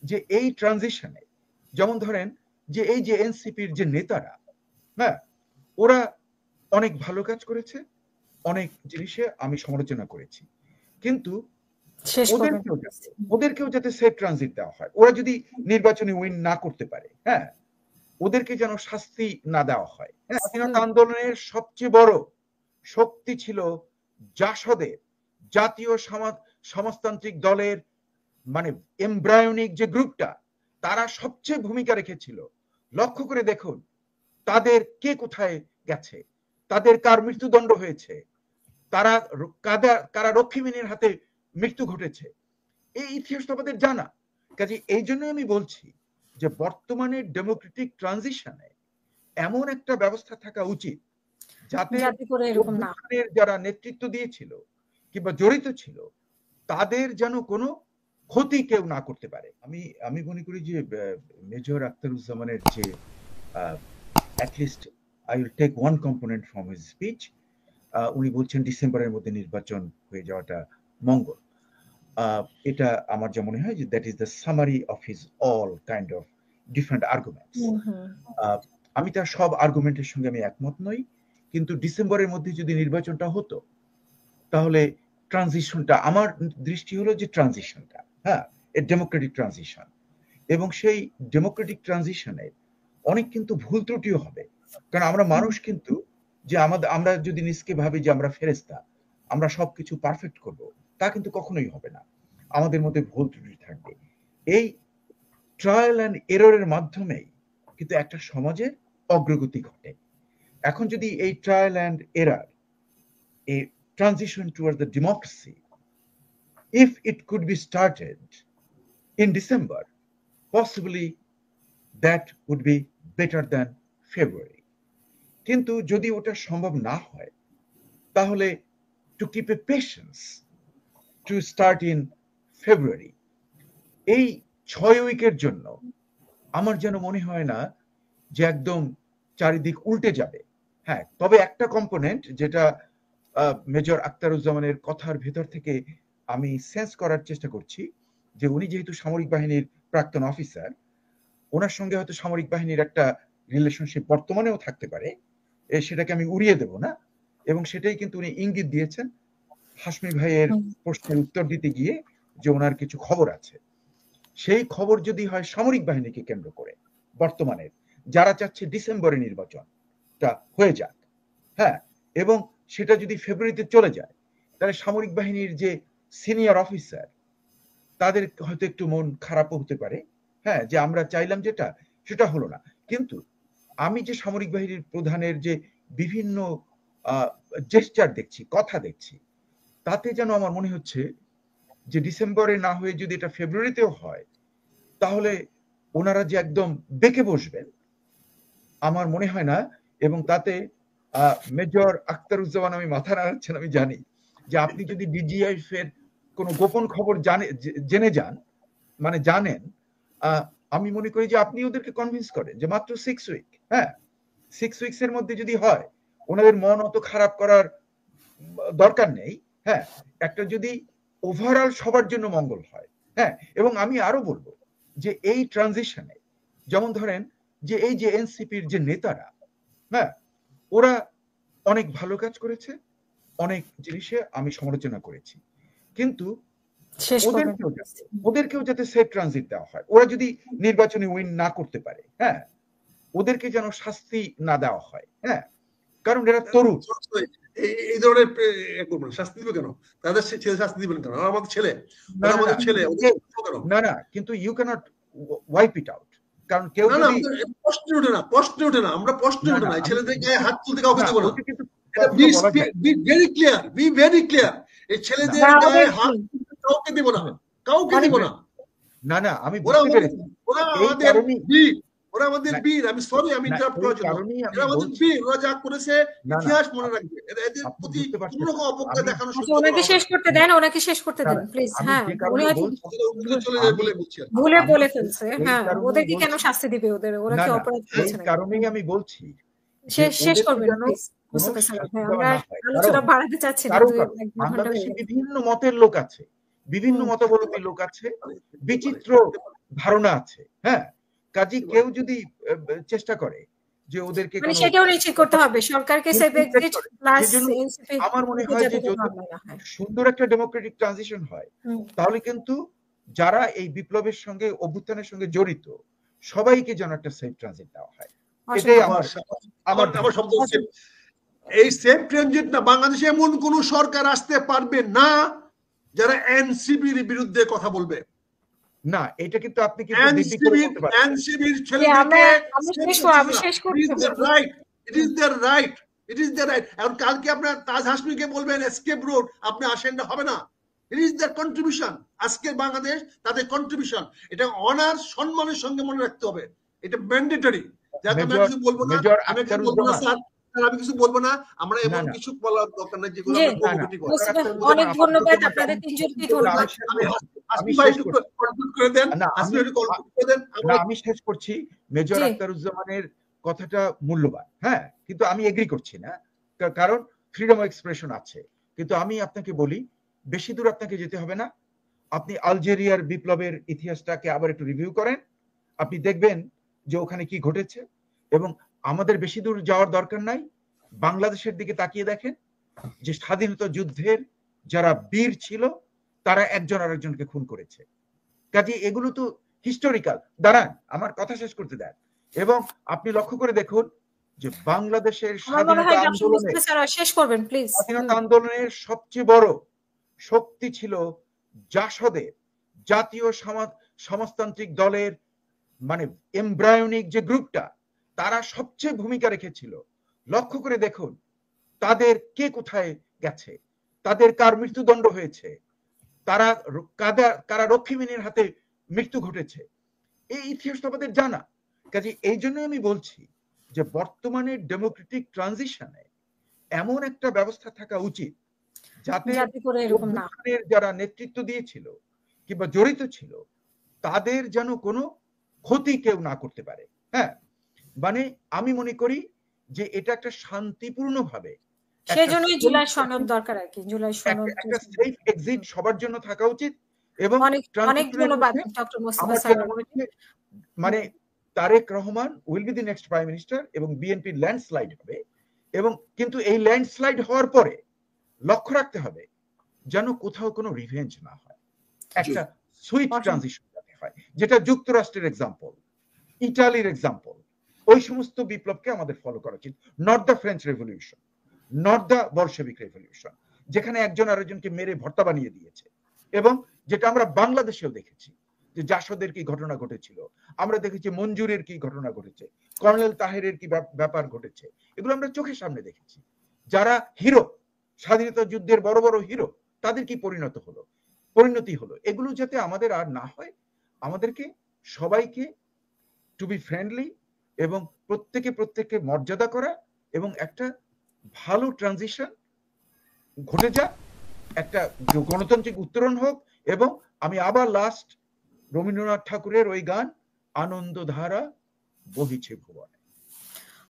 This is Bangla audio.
যে এই ট্রানজিশনে যেমন ধরেন যে এই যে এনসিপির যে নেতারা, হ্যাঁ, ওরা অনেক ভালো কাজ করেছে, অনেক জিনিসে আমি সমালোচনা করেছি, কিন্তু ওদেরকেও যাতে সেফ ট্রানজিট দেওয়া হয়। ওরা যদি নির্বাচনী উইন না করতে পারে, হ্যাঁ, ওদেরকে যেন শাস্তি না দেওয়া হয়। হ্যাঁ, স্বাধীনতা আন্দোলনের সবচেয়ে বড় শক্তি ছিল জাসদের, জাতীয় সমাজতান্ত্রিক দলের মানে এমব্রায়োনিক যে গ্রুপটা, তারা সবচেয়ে ভূমিকা রেখেছিল। লক্ষ্য করে দেখুন তাদের কে কোথায় গেছে, তাদের কার মৃত্যুদণ্ড হয়েছে, তারা কারা রক্ষীবাহিনীর হাতে মৃত্যু ঘটেছে, এই ইতিহাস তো আমাদের জানা। কাজে এই জন্য আমি বলছি যে বর্তমানে ডেমোক্রেটিক ট্রানজিশনে এমন একটা ব্যবস্থা থাকা উচিত যাতে যারা নেতৃত্ব দিয়েছিল কিংবা জড়িত ছিল তাদের যেন কোনো ক্ষতি কেউ না করতে পারে। আমি মনে করি যে মেজর আখতারুজ্জামানের যে at least I will take one component from his speech, উনি বলছেন ডিসেম্বরের মধ্যে নির্বাচন হয়ে যাওয়াটা মঙ্গল। এটা আমার যা মনে হয় যে that is the summary of his all kind of different arguments. আমি তার সব আর্গুমেন্টের সঙ্গে আমি একমত নই, কিন্তু ডিসেম্বরের মধ্যে যদি নির্বাচনটা হতো তাহলে ট্রানজিশনটা, আমার দৃষ্টি হলো যে ট্রানজিশনটা, হ্যাঁ, এ ডেমোক্রেটিক ট্রানজিশন, এবং সেই ডেমোক্রেটিক ট্রানজিশনে অনেক কিন্তু ভুল ত্রুটিও হবে। কারণ আমরা মানুষ, কিন্তু যে আমরা যদি নিজকে ভাবি যে আমরা ফেরেশতা, আমরা সবকিছু পারফেক্ট করব, তা কিন্তু কখনোই হবে না। আমাদের মধ্যে ভুল ত্রুটি থাকবে। এই ট্রায়াল অ্যান্ড এররের মাধ্যমেই কিন্তু একটা সমাজের অগ্রগতি ঘটে। এখন যদি এই trial and error, a transition towards the democracy, if it could be started in December, possibly that would be better than February. কিন্তু যদি ওটা সম্ভব না হয় তাহলে to keep a patience to start in February, এই 6 উইকের জন্য আমার যেন মনে হয় না যে একদম চারিদিক উল্টে যাবে। হ্যাঁ, তবে একটা কম্পোনেন্ট যেটা মেজর আখতারুজ্জামানের কথার ভেতর থেকে আমি সেন্স করার চেষ্টা করছি, যে উনি যেহেতু সামরিক বাহিনীর প্রাক্তন অফিসার, ওনার সঙ্গে হয়তো সামরিক বাহিনীর একটা রিলেশনশিপ বর্তমানেও থাকতে পারে, সেটাকে আমি উড়িয়ে দেব না, এবং সেটাই কিন্তু উনি ইঙ্গিত দিয়েছেন হাশমি ভাইয়ের প্রশ্নের উত্তর দিতে গিয়ে, যে ওনার কিছু খবর আছে। সেই খবর যদি হয় সামরিক বাহিনীকে কেন্দ্র করে, বর্তমানের যারা চাচ্ছে ডিসেম্বরে নির্বাচনটা হয়ে যাক, হ্যাঁ, এবং সেটা যদি ফেব্রুয়ারিতে চলে যায়, তাহলে সামরিক বাহিনীর যে সিনিয়র অফিসার তাদের হয়তো একটু মন খারাপও হতে পারে, হ্যাঁ, যে আমরা চাইলাম যেটা সেটা হলো না। কিন্তু আমি যে সামরিক বাহিনীর প্রধানের যে বিভিন্ন জেস্টার দেখছি, কথা দেখছি, তাতে যেন আমার মনে হচ্ছে যে ডিসেম্বরে না হয়ে যদি এটা ফেব্রুয়ারিতেও হয়, তাহলে ওনারা যে একদম বেঁকে বসবেন আমার মনে হয় না। এবং তাতে মেজর আখতারুজ্জামান, আমি মাথা নাড়াচ্ছেন, আমি জানি যে আপনি যদি ডিজিএফ এর কোনো গোপন খবর জেনে যান, মানে জানেন, আমি মনে করি যে আপনি ওদেরকে কনভিন্স করেন যে মাত্র 6 উইক, হ্যাঁ, 6 উইকস এর মধ্যে যদি হয়, ওনাদের মন অত খারাপ করার দরকার নেই। হ্যাঁ, একটা যদি ওভারঅল সবার জন্য মঙ্গল হয়, হ্যাঁ। এবং আমি আরো বলবো যে এই ট্রানজিশনে যেমন ধরেন যে এই যে এনসিপির যে নেতারা, হ্যাঁ, ওরা অনেক ভালো কাজ করেছে, অনেক জিনিসে আমি সমালোচনা করেছি, কিন্তু ওদেরকেও যাতে সেফ ট্রানজিট দেওয়া হয়। ওরা যদি নির্বাচনী উইন না করতে পারে, হ্যাঁ, ওদেরকে যেন শাস্তি না দেওয়া হয়, হ্যাঁ, কারণ এরা তরুণ। এই ধরনের শাস্তি দিবে কেন? তাদের ছেলে শাস্তি দিবেন কেন? আমাদের ছেলে, আমাদের ছেলে, না না, কিন্তু you can't wipe it out, কারণ কেউ যদি প্রশ্ন ওঠে না, প্রশ্ন ওঠে না, আমরা প্রশ্ন ওঠে না, ছেলেদের গায়ে হাত তুলতে কাউকে দেব না। Be very clear, be very clear, এই ছেলেদের গায়ে হাত কাউকে দেব না, কাউকে দেব না। না না, আমি বুঝতে পেরেছি, ওরা আমাদের বীর, ওরা আমাদের বীর। আমি সরি, আমি ইন্টারাপ্ট করার জন্য, এরা আমাদের বীর, ওরা যা করেছে ইতিহাস মনে রাখবে। এদের প্রতি কোনো রকম অবজ্ঞা দেখানো সহ্য করা ওনাকে শেষ করতে দেন, ওনাকে শেষ করতে দেন প্লিজ। হ্যাঁ, উনি চলে যায় বলে বলছি, বলে ফেলছে। হ্যাঁ, ওদেরকে কেন শাস্তি দিবে? ওরা কি অপরাধ করেছে? এই কারণেই আমি বলছি শেষ করবেন প্লিজ। আমরা আলোচনা বাড়াতে চাচ্ছি না। বাংলাদেশে বিভিন্ন মতের লোক আছে, বিভিন্ন মতাবলম্বী লোক আছে, বিচিত্র ধারণা আছে। হ্যাঁ, কাজী কেউ যদি চেষ্টা করে যে ওদেরকে মানে সেটাও নিশ্চিত করতে হবে সরকারকে সেফ এক্সিট প্লাস এনসিপি। আমার মনে হয় যে যদি সুন্দর একটা ডেমোক্রেটিক ট্রানজিশন হয় তাহলে কিন্তু যারা এই বিপ্লবের সঙ্গে অভ্যুত্থানের সঙ্গে জড়িত সবাইকে যেন একটা সেফ ট্রানজিট দেওয়া হয়। এটাই আমার শব্দ হচ্ছে এই সেফ ট্রানজিট না, বাংলাদেশে এমন কোন সরকার আসতে পারবে না যারা এনসিপির বিরুদ্ধে কথা বলবে না। এটা কিন্তু আপনি কি এনসিপির ছেলেদেরকে right, it is there right, it is there right. এখন কালকে আপনার তাজ হাসমিকে বলবেন এসকেপ রোড, আপনি আসেন না, হবে না। ইট ইজ देयर কন্ট্রিবিউশন, আজকের বাংলাদেশ তাদের কন্ট্রিবিউশন, এটা অনার সম্মানের সঙ্গে মনে রাখতে হবে, এটা ম্যান্ডেটরি। যাতে আমি কিছু বলবো না, আমি কিছু বলবো না স্যার, আমি কিছু বলবো না, আমরা এমন কিছু বলার দরকার নেই যেগুলো অনেক ধন্যবাদ আপনাদের তিনজনকে। ধন্যবাদ। আমি শেষ করছি। মেজর আখতারুজ্জামানের কথাটা মূল্যবান, হ্যাঁ, কিন্তু আমি এগ্রি করছি না, কারণ ফ্রিডম অফ এক্সপ্রেশন আছে। কিন্তু আমি আপনাকে বলি বেশি দূর আপনাকে যেতে হবে না। আপনি আলজেরিয়ার বিপ্লবের ইতিহাসটাকে আবার একটু রিভিউ করেন, আপনি দেখবেন যে ওখানে কি ঘটেছে। এবং আমাদের বেশি দূর যাওয়ার দরকার নাই, বাংলাদেশের দিকে তাকিয়ে দেখেন যে স্বাধীনতা যুদ্ধের যারা বীর ছিল তারা একজন আরেকজনকে খুন করেছে। কাজে এগুলো তো হিস্টোরিক্যাল। দাঁড়ান, আমার কথা শেষ করতে দেন। এবং আপনি লক্ষ্য করে দেখুন যে বাংলাদেশের স্বাধীনতা আন্দোলনের সবচেয়ে বড় শক্তি ছিল জাসদের, জাতীয় সমাজতান্ত্রিক দলের মানে এমব্রায়োনিক যে গ্রুপটা, তারা সবচেয়ে ভূমিকা রেখেছিল। লক্ষ্য করে দেখুন তাদের কে কোথায় গেছে, তাদের কার মৃত্যুদণ্ড হয়েছে, তারা কারা রক্ষীমিনীর হাতে মৃত্যু ঘটেছে, এই ইতিহাস আমাদের জানা। কাজে এই জন্য আমি বলছি যে বর্তমানে ডেমোক্রেটিক ট্রানজিশনে এমন একটা ব্যবস্থা থাকা উচিত যাতে যারা নেতৃত্ব দিয়েছিল কিংবা জড়িত ছিল তাদের যেন কোনো ক্ষতি কেউ না করতে পারে। হ্যাঁ, মানে আমি মনে করি যে এটা একটা শান্তিপূর্ণ ভাবে, সেজন্যই জুলাই সনদ দরকার আর কি। জুলাই সনদ একটা সেফ এক্সিট সবার জন্য থাকা উচিত। এবং অনেক ধন্যবাদ ডক্টর মোস্তফা স্যার। মানে Tarek Rahman will be the next prime minister এবং বিএনপি ল্যান্ডস্লাইড হবে। এবং কিন্তু এই ল্যান্ডস্লাইড হওয়ার পরে লক্ষ্য রাখতে হবে যেন কোথাও কোনো রিভেঞ্জ না হয়, একটা সুইট ট্রানজিশন যাতে হয়, যেটা যুক্তরাষ্ট্রের এক্সাম্পল, ইটালির এক্সাম্পল। ওই সমস্ত বিপ্লবকে আমাদের ফলো করা উচিত, not the French revolution, not the Bolshevik revolution, যেখানে একজন আরেকজনকে মেরে ভর্তা বানিয়ে দিয়েছে। এবং যেটা আমরা বাংলাদেশেও দেখেছি যে জাসদের কি ঘটনা ঘটেছিল, আমরা দেখেছি মঞ্জুরের কি ঘটনা ঘটেছে, কর্নেল তাহেরের কি ব্যাপার ঘটেছে, এগুলো আমরা চোখের সামনে দেখেছি। যারা হিরো, স্বাধীনতা যুদ্ধের বড় বড় হিরো, তাদের কি পরিণতি হলো। এগুলো যাতে আমাদের আর না হয়, আমাদেরকে সবাইকে টু বি ফ্রেন্ডলি এবং প্রত্যেককে মর্যাদা করা এবং একটা ভালো ট্রানজিশন ঘটে যাক, একটা গণতান্ত্রিক উত্তরণ হোক। এবং আমি আবার লাস্ট রবীন্দ্রনাথ ঠাকুরের ওই গান, আনন্দধারা বহিছে ভুবনে।